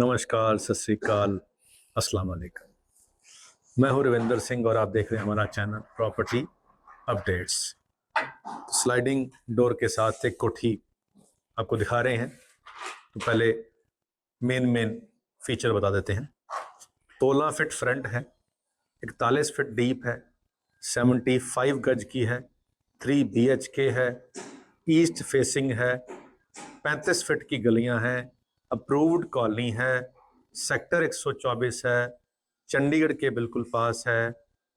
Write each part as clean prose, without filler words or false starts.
नमस्कार, सत श्री अकाल, अस्सलाम वालेकुम। मैं हूं रविंदर सिंह और आप देख रहे हैं हमारा channel property updates. Sliding door के साथ एक कोठी आपको दिखा रहे हैं। तो पहले मेन फीचर बता देते हैं। 16 फीट फ्रंट है, 41 फीट डीप है, 75 गज की है, 3 BHK है, ईस्ट फेसिंग है, 35 फीट की गलियां हैं, अप्रूव्ड कॉलोनी है, सेक्टर 124 है, चंडीगढ़ के बिल्कुल पास है,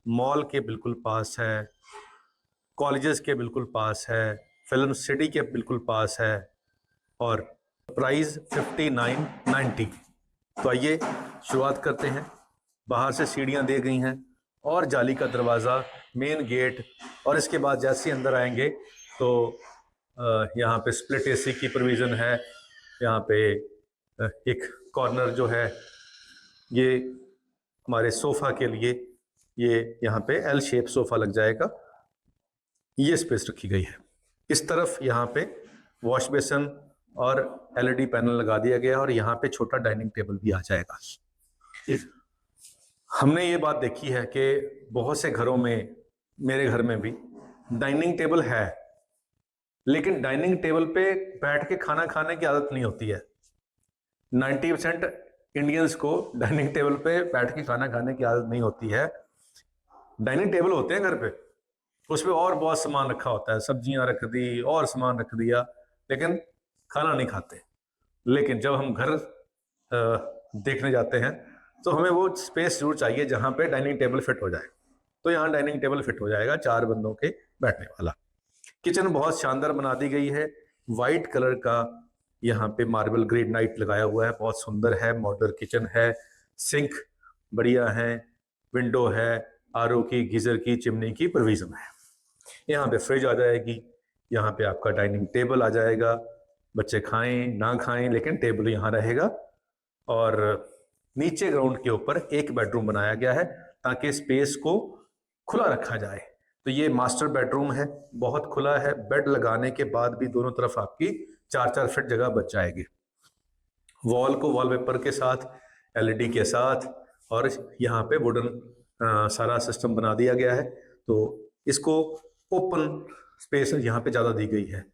मॉल के बिल्कुल पास है, कॉलेजेस के बिल्कुल पास है, फिल्म सिटी के बिल्कुल पास है और प्राइस 5990। तो आइए शुरुआत करते हैं। बाहर से सीढ़ियां दी गई हैं और जाली का दरवाज़ा, मेन गेट, और इसके बाद जैसे ही अंदर आएंगे तो यहाँ पे स्प्लिट एसी की प्रोविज़न है। यहाँ पे एक कॉर्नर जो है ये हमारे सोफ़ा के लिए, ये यहाँ पे एल शेप सोफ़ा लग जाएगा, ये स्पेस रखी गई है। इस तरफ यहाँ पे वॉश बेसन और LED पैनल लगा दिया गया और यहाँ पे छोटा डाइनिंग टेबल भी आ जाएगा। हमने ये बात देखी है कि बहुत से घरों में, मेरे घर में भी डाइनिंग टेबल है, लेकिन डाइनिंग टेबल पे बैठ के खाना खाने की आदत नहीं होती है। 90% इंडियंस को डाइनिंग टेबल पे बैठ के खाना खाने की आदत नहीं होती है। डाइनिंग टेबल होते हैं घर पे, उसमें और बहुत सामान रखा होता है, सब्जियां रख दी और सामान रख दिया, लेकिन खाना नहीं खाते। लेकिन जब हम घर देखने जाते हैं तो हमें वो स्पेस जरूर चाहिए जहाँ पे डाइनिंग टेबल फिट हो जाए। तो यहाँ डाइनिंग टेबल फिट हो जाएगा, 4 बंदों के बैठने वाला। किचन बहुत शानदार बना दी गई है, वाइट कलर का यहाँ पे मार्बल ग्रेनाइट लगाया हुआ है, बहुत सुंदर है। मॉडर्न किचन है, सिंक बढ़िया है, विंडो है, RO की, गीजर की, चिमनी की प्रोविजन है। यहाँ पे फ्रिज आ जाएगी, यहाँ पे आपका डाइनिंग टेबल आ जाएगा। बच्चे खाएं ना खाएं लेकिन टेबल यहाँ रहेगा। और नीचे ग्राउंड के ऊपर एक बेडरूम बनाया गया है ताकि स्पेस को खुला रखा जाए। तो ये मास्टर बेडरूम है, बहुत खुला है। बेड लगाने के बाद भी दोनों तरफ आपकी 4-4 फीट जगह बच जाएगी। वॉल को वॉलपेपर के साथ, LED के साथ, और यहाँ पे वुडन सारा सिस्टम बना दिया गया है। तो इसको ओपन स्पेस यहाँ पे ज़्यादा दी गई है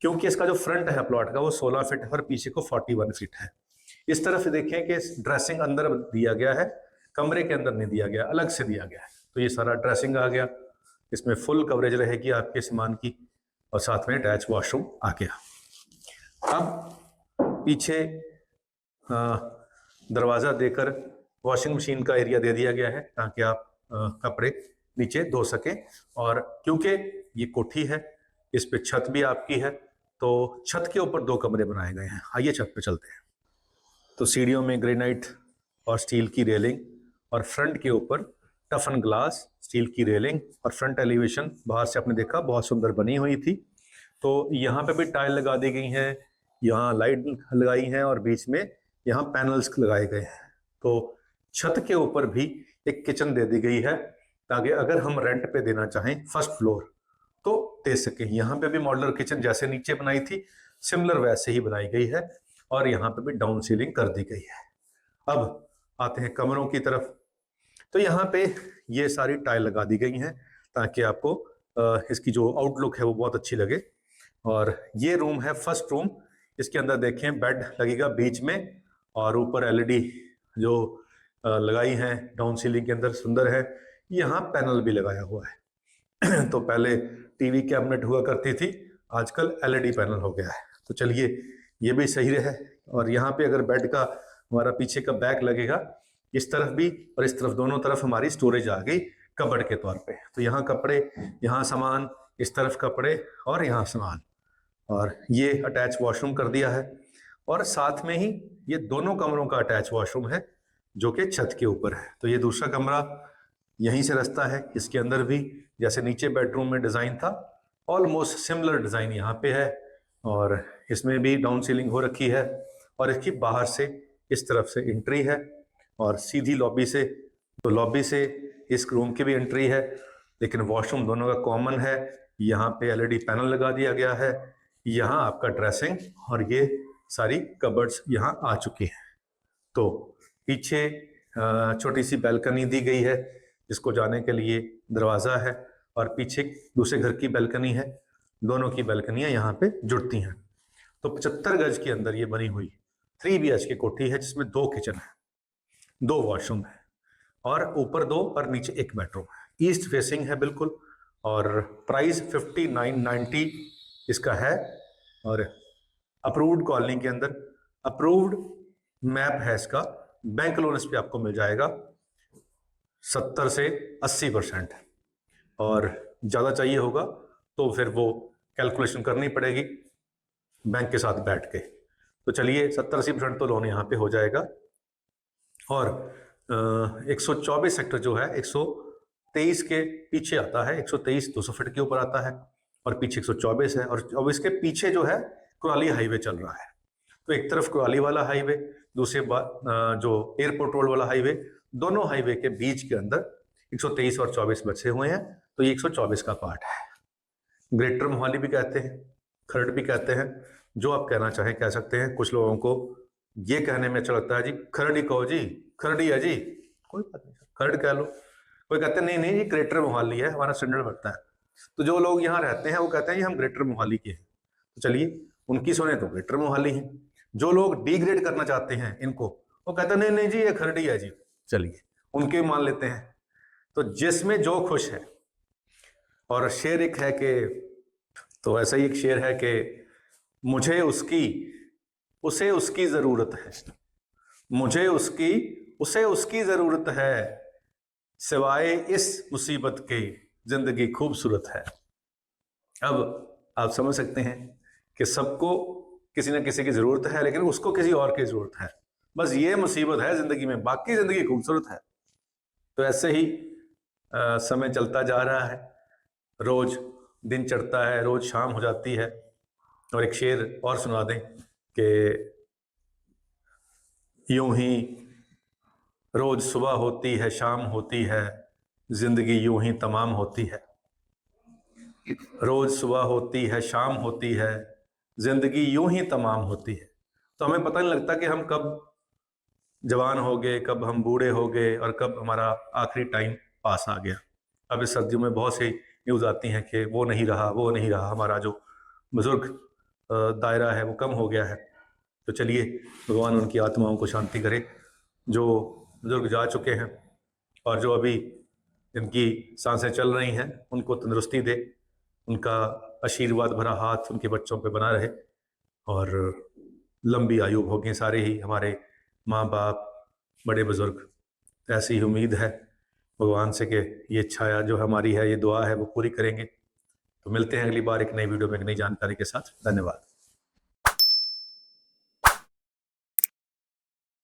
क्योंकि इसका जो फ्रंट है प्लॉट का वो 16 फीट है और पीछे को 41 फीट है। इस तरफ देखें कि ड्रेसिंग अंदर दिया गया है, कमरे के अंदर नहीं दिया गया, अलग से दिया गया है। तो ये सारा ड्रेसिंग आ गया, इसमें फुल कवरेज रहेगी आपके सामान की, और साथ में अटैच वॉशरूम आ गया। अब पीछे दरवाज़ा देकर वॉशिंग मशीन का एरिया दे दिया गया है ताकि आप कपड़े नीचे धो सकें। और क्योंकि ये कोठी है, इस पे छत भी आपकी है, तो छत के ऊपर 2 कमरे बनाए गए हैं। आइए छत पे चलते हैं। तो सीढ़ियों में ग्रेनाइट और स्टील की रेलिंग, और फ्रंट के ऊपर टफन ग्लास, स्टील की रेलिंग, और फ्रंट एलिवेशन बाहर से आपने देखा बहुत सुंदर बनी हुई थी। तो यहाँ पे भी टाइल लगा दी गई हैं, यहाँ लाइट लगाई हैं और बीच में यहाँ पैनल्स लगाए गए हैं। तो छत के ऊपर भी एक किचन दे दी गई है ताकि अगर हम रेंट पे देना चाहें फर्स्ट फ्लोर तो दे सकें। यहाँ पे भी मॉड्यूलर किचन जैसे नीचे बनाई थी सिमिलर वैसे ही बनाई गई है, और यहाँ पे भी डाउन सीलिंग कर दी गई है। अब आते हैं कमरों की तरफ। तो यहाँ पे ये सारी टाइल लगा दी गई हैं ताकि आपको इसकी जो आउटलुक है वो बहुत अच्छी लगे। और ये रूम है फर्स्ट रूम। इसके अंदर देखें बेड लगेगा बीच में, और ऊपर LED जो लगाई हैं डाउन सीलिंग के अंदर, सुंदर है। यहाँ पैनल भी लगाया हुआ है। तो पहले टीवी कैबिनेट हुआ करती थी, आजकल LED पैनल हो गया है। तो चलिए ये भी सही रहे। और यहाँ पे अगर बेड का हमारा पीछे का बैक लगेगा, इस तरफ भी और इस तरफ, दोनों तरफ हमारी स्टोरेज आ गई कबर्ड के तौर पे। तो यहाँ कपड़े, यहाँ सामान, इस तरफ कपड़े और यहाँ सामान, और ये अटैच वॉशरूम कर दिया है। और साथ में ही ये दोनों कमरों का अटैच वॉशरूम है जो कि छत के ऊपर है। तो ये दूसरा कमरा यहीं से रास्ता है, इसके अंदर भी जैसे नीचे बेडरूम में डिज़ाइन था ऑलमोस्ट सिमिलर डिज़ाइन यहाँ पे है, और इसमें भी डाउन सीलिंग हो रखी है। और इसकी बाहर से इस तरफ से एंट्री है और सीधी लॉबी से, तो लॉबी से इस रूम की भी एंट्री है, लेकिन वॉशरूम दोनों का कॉमन है। यहाँ पे LED पैनल लगा दिया गया है, यहाँ आपका ड्रेसिंग और ये सारी कबर्ड्स यहाँ आ चुकी हैं। तो पीछे छोटी सी बैल्कनी दी गई है जिसको जाने के लिए दरवाज़ा है, और पीछे दूसरे घर की बैल्कनी है। दोनों की बैल्कनियाँ यहाँ पे जुड़ती हैं। तो 75 गज के अंदर ये बनी हुई 3 BHK कोठी है, जिसमें 2 किचन है, 2 वॉशरूम है, और ऊपर 2 और नीचे 1 बेडरूम है। ईस्ट फेसिंग है बिल्कुल, और प्राइस 5990 इसका है। और अप्रूव्ड कॉलोनी के अंदर अप्रूव्ड मैप है इसका। बैंक लोन इस पे आपको मिल जाएगा 70 से 80%, और ज़्यादा चाहिए होगा तो फिर वो कैलकुलेशन करनी पड़ेगी बैंक के साथ बैठ के। तो चलिए 70-80% तो लोन यहाँ पे हो जाएगा। और 124 सेक्टर जो है 123 के पीछे आता है, 123 200 फीट के ऊपर आता है, और पीछे 124 है, और इसके पीछे जो है कुराली हाईवे चल रहा है। तो एक तरफ कुराली वाला हाईवे, दूसरे जो एयरपोर्ट रोड वाला हाईवे, दोनों हाईवे के बीच के अंदर 123 और 24 बचे हुए हैं। तो ये 124 का पार्ट है। ग्रेटर मोहाली भी कहते हैं, खरड़ भी कहते हैं, जो आप कहना चाहें कह सकते हैं। कुछ लोगों को ये कहने में अच्छा लगता है जी खरड़ी कहो जी, खरड़ी है जी, कोई बात नहीं, खरड़ कह लो। कोई कहते हैं नहीं नहीं ये ग्रेटर मोहाली है, हमारा स्टैंडर्ड बढ़ता है। तो जो लोग यहाँ रहते हैं वो कहते हैं ये हम ग्रेटर मोहाली के हैं। तो चलिए उनकी सुने तो ग्रेटर मोहाली है। जो लोग डिग्रेड करना चाहते हैं इनको, वो कहते हैं नहीं नहीं जी ये खरड़ी है जी, चलिए उनके मान लेते हैं। तो जिसमें जो खुश है। और शेर एक है कि, तो ऐसा ही एक शेर है कि मुझे उसकी उसे उसकी जरूरत है, मुझे उसकी उसे उसकी जरूरत है, सिवाय इस मुसीबत के जिंदगी खूबसूरत है। अब आप समझ सकते हैं कि सबको किसी न किसी की जरूरत है, लेकिन उसको किसी और की जरूरत है। बस ये मुसीबत है जिंदगी में, बाकी जिंदगी खूबसूरत है। तो ऐसे ही समय चलता जा रहा है, रोज दिन चढ़ता है, रोज शाम हो जाती है। और एक शेर और सुना दें कि यूं ही रोज सुबह होती है, शाम होती है, जिंदगी यूं ही तमाम होती है। रोज सुबह होती है, शाम होती है, जिंदगी यूं ही तमाम होती है। तो हमें पता नहीं लगता कि हम कब जवान हो गए, कब हम बूढ़े हो गए, और कब हमारा आखिरी टाइम पास आ गया। अब इस सर्दियों में बहुत सी न्यूज़ आती हैं कि वो नहीं रहा, वो नहीं रहा, हमारा जो बुजुर्ग दायरा है वो कम हो गया है। तो चलिए भगवान उनकी आत्माओं को शांति करे, जो बुजुर्ग जा चुके हैं, और जो अभी जिनकी सांसें चल रही हैं उनको तंदुरुस्ती दे, उनका आशीर्वाद भरा हाथ उनके बच्चों पे बना रहे, और लंबी आयु भोगें सारे ही हमारे माँ बाप, बड़े बुजुर्ग। ऐसी ही उम्मीद है भगवान से कि ये इच्छा जो हमारी है, ये दुआ है, वो पूरी करेंगे। तो मिलते हैं अगली बार एक नई वीडियो में एक नई जानकारी के साथ। धन्यवाद।